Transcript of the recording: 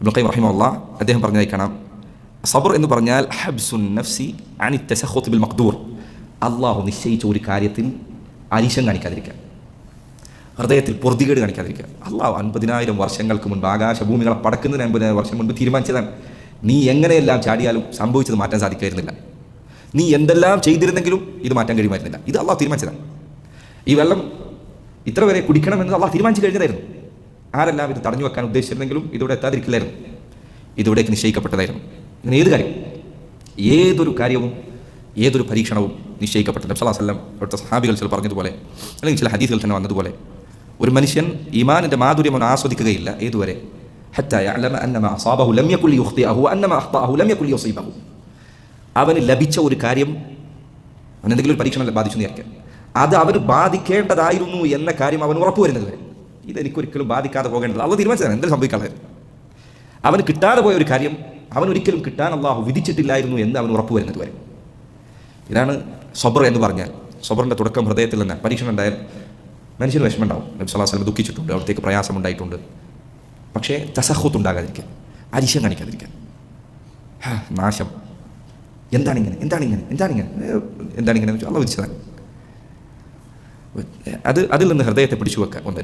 ഇബ്നു ഖയ്യിം റഹിമഹുല്ലാഹ് അദ്ദേഹം പറഞ്ഞതായി കാണാം, സബ്ർ എന്ന് പറഞ്ഞാൽ ഹബ്സുൻ നഫ്സി അനി തസഖുത് ബിൽ മഖ്ദൂർ, അള്ളാഹു നിശ്ചയിച്ച ഒരു കാര്യത്തിൽ അരിശം കാണിക്കാതിരിക്കുക, ഹൃദയത്തിൽ പൊറുതികേട് കാണിക്കാതിരിക്കുക. അള്ളാഹു 50,000 വർഷങ്ങൾക്ക് മുൻപ് ആകാശഭൂമികളെ പടക്കുന്നതിന് 50,000 വർഷം മുൻപ് തീരുമാനിച്ചതാണ്. നീ എങ്ങനെയെല്ലാം ചാടിയാലും സംഭവിച്ചത് മാറ്റാൻ സാധിക്കുമായിരുന്നില്ല. നീ എന്തെല്ലാം ചെയ്തിരുന്നെങ്കിലും ഇത് മാറ്റാൻ കഴിയുമായിരുന്നില്ല. ഇത് അള്ളാഹു തീരുമാനിച്ചതാണ്. ഈ വെള്ളം ഇത്ര വരെ കുടിക്കണമെന്ന് അള്ളാഹു തീരുമാനിച്ചു കഴിഞ്ഞതായിരുന്നു. ആരെല്ലാം ഇത് തടഞ്ഞു വെക്കാൻ ഉദ്ദേശിച്ചിരുന്നെങ്കിലും ഇതിവിടെ എത്താതിരിക്കില്ലായിരുന്നു, ഇതിവിടേക്ക് നിശ്ചയിക്കപ്പെട്ടതായിരുന്നു. ഇങ്ങനെ ഏത് കാര്യം, ഏതൊരു കാര്യവും ഏതൊരു പരീക്ഷണവും നിശ്ചയിക്കപ്പെട്ടത്. നബി സല്ലല്ലാഹു അലൈഹി വസല്ലം അവിടുത്തെ സഹാബികൾ ചില പറഞ്ഞതുപോലെ, അല്ലെങ്കിൽ ചില ഹദീസുകൾ തന്നെ വന്നതുപോലെ, ഒരു മനുഷ്യൻ ഈമാനിൻ്റെ മാധുര്യം അവൻ ആസ്വദിക്കുകയില്ല ഏതുവരെ, ഹത്താ യഅലമ അന്നമാ അസാബഹു ലം യകുൽ യുഖ്തിഅഹു അന്നമാ അഖ്തഅഹു ലം യകുൽ യുസീബഹു. അവന് ലഭിച്ച ഒരു കാര്യം, അവൻ എന്തെങ്കിലും ഒരു പരീക്ഷണം ബാധിച്ചു വിചാരിക്കുക, അത് അവന് ബാധിക്കേണ്ടതായിരുന്നു എന്ന കാര്യം അവൻ ഉറപ്പ് വരുന്നത് വരെ, ഇതെനിക്കൊരിക്കലും ബാധിക്കാതെ പോകേണ്ടത് അള്ളാഹു തീരുമാനിച്ചതാണ്, എന്തെങ്കിലും സംഭവിക്കാതായിരുന്നു. അവന് കിട്ടാതെ പോയ ഒരു കാര്യം അവൻ ഒരിക്കലും കിട്ടാൻ അള്ളാഹു വിധിച്ചിട്ടില്ലായിരുന്നു എന്ന് അവൻ ഉറപ്പ് വരുന്നത് വരെ. ഇതാണ് സബ്ർ എന്ന് പറഞ്ഞാൽ. സബ്റിൻ്റെ തുടക്കം ഹൃദയത്തിൽ തന്നെ. പരീക്ഷണം ഉണ്ടായാൽ മനുഷ്യന് വിഷമം ഉണ്ടാവും. നബി സല്ലല്ലാഹു അലൈഹി വസല്ലം ദുഃഖിച്ചിട്ടുണ്ട്, അവിടത്തേക്ക് പ്രയാസമുണ്ടായിട്ടുണ്ട്. പക്ഷേ തസഖുത്ത് ഉണ്ടാകാതിരിക്കാൻ, അരിശം കാണിക്കാതിരിക്കാൻ. നാശം, എന്താണിങ്ങനെ അള്ളാഹു വിധിച്ചതാണ്. അതിൽ നിന്ന് ഹൃദയത്തെ പിടിച്ചു വെക്കുക. ഒന്ന്.